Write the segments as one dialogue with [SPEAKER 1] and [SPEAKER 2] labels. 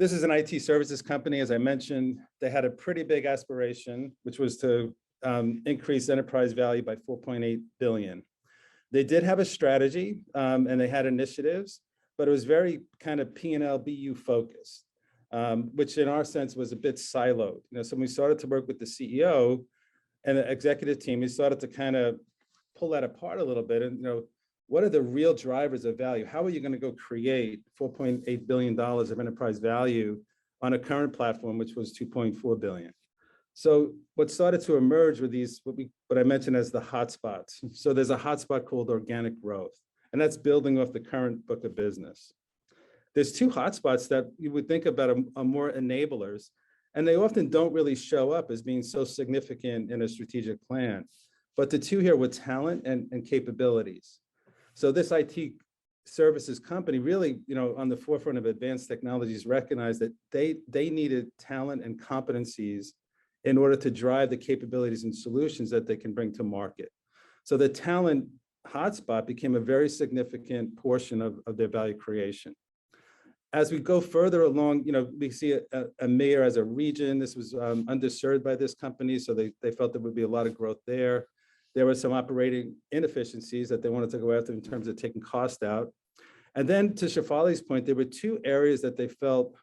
[SPEAKER 1] This is an IT services company. As I mentioned, they had a pretty big aspiration, which was to increase enterprise value by 4.8 billion. They did have a strategy and they had initiatives, but it was very kind of P&L BU focused, which in our sense was a bit siloed. So when we started to work with the CEO and the executive team, we started to kind of pull that apart a little bit and, what are the real drivers of value? How are you going to go create $4.8 billion of enterprise value on a current platform, which was 2.4 billion? So what started to emerge were these, what I mentioned as the hotspots. So there's a hotspot called organic growth, and that's building off the current book of business. There's two hotspots that you would think about are more enablers, and they often don't really show up as being so significant in a strategic plan. But the two here were talent and capabilities. So this IT services company really, on the forefront of advanced technologies, recognized that they needed talent and competencies in order to drive the capabilities and solutions that they can bring to market. So the talent hotspot became a very significant portion of their value creation. As we go further along, we see EMEA as a region. This was underserved by this company, so they felt there would be a lot of growth there. There were some operating inefficiencies that they wanted to go after in terms of taking cost out. And then to Shefali's point, there were two areas that they felt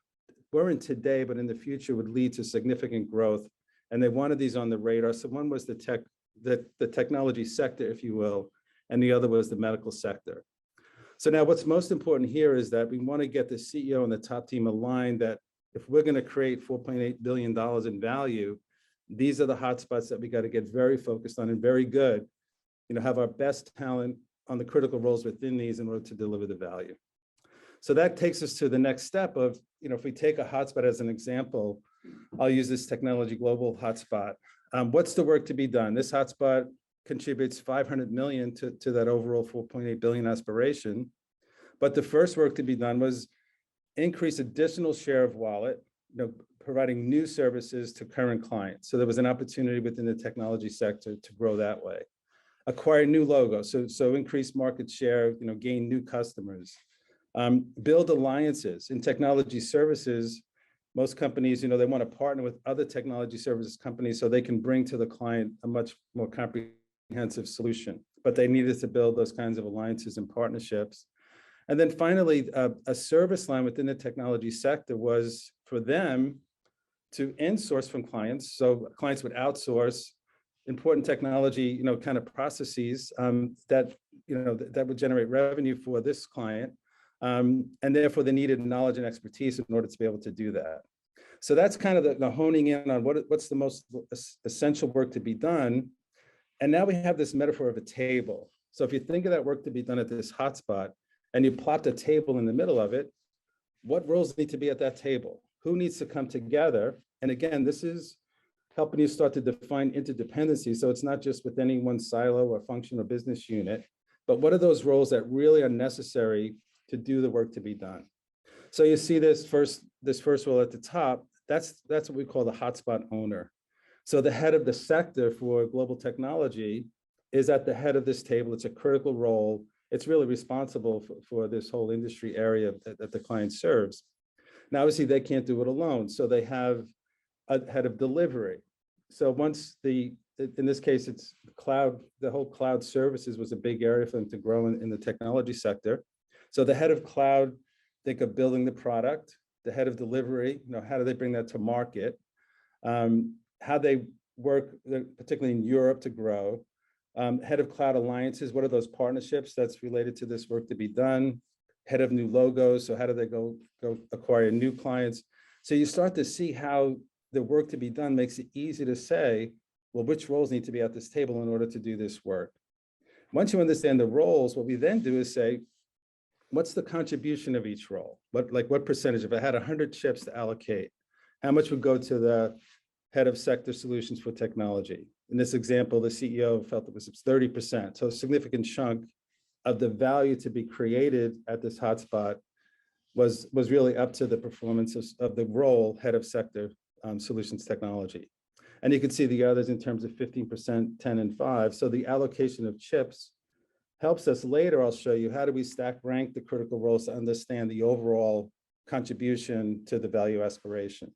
[SPEAKER 1] weren't today, but in the future would lead to significant growth. And they wanted these on the radar. So one was the technology sector, if you will, and the other was the medical sector. So now what's most important here is that we want to get the CEO and the top team aligned that if we're going to create $4.8 billion in value, these are the hotspots that we got to get very focused on and very good, have our best talent on the critical roles within these in order to deliver the value. So that takes us to the next step of, if we take a hotspot as an example, I'll use this technology global hotspot. What's the work to be done? This hotspot contributes 500 million to that overall 4.8 billion aspiration. But the first work to be done was increase additional share of wallet, providing new services to current clients. So there was an opportunity within the technology sector to grow that way. Acquire new logos, so increase market share, gain new customers. Build alliances. In technology services, most companies, they want to partner with other technology services companies so they can bring to the client a much more comprehensive solution. But they needed to build those kinds of alliances and partnerships. And then finally, a service line within the technology sector was for them to insource from clients. So clients would outsource important technology, kind of processes that would generate revenue for this client. And therefore they needed knowledge and expertise in order to be able to do that. So that's kind of the honing in on what's the most essential work to be done. And now we have this metaphor of a table. So if you think of that work to be done at this hotspot and you plot the table in the middle of it, what roles need to be at that table? Who needs to come together? And again, this is helping you start to define interdependency. So it's not just with any one silo or function or business unit, but what are those roles that really are necessary to do the work to be done? So you see this first role at the top, that's what we call the hotspot owner. So the head of the sector for global technology is at the head of this table. It's a critical role. It's really responsible for this whole industry area that the client serves. Now, obviously, they can't do it alone. So they have a head of delivery. So once in this case, it's cloud, the whole cloud services was a big area for them to grow in the technology sector. So the head of cloud, think of building the product. The head of delivery, how do they bring that to market? How they work, particularly in Europe, to grow. Head of cloud alliances, what are those partnerships that's related to this work to be done? Head of new logos, so how do they go acquire new clients? So you start to see how the work to be done makes it easy to say, well, which roles need to be at this table in order to do this work? Once you understand the roles, what we then do is say, what's the contribution of each role? What percentage? If I had 100 chips to allocate, how much would go to the head of sector solutions for technology? In this example, the CEO felt it was 30%. So a significant chunk of the value to be created at this hotspot was really up to the performance of the role head of sector solutions technology. And you can see the others in terms of 15%, 10, and 5. So the allocation of chips helps us later. I'll show you how do we stack rank the critical roles to understand the overall contribution to the value aspiration.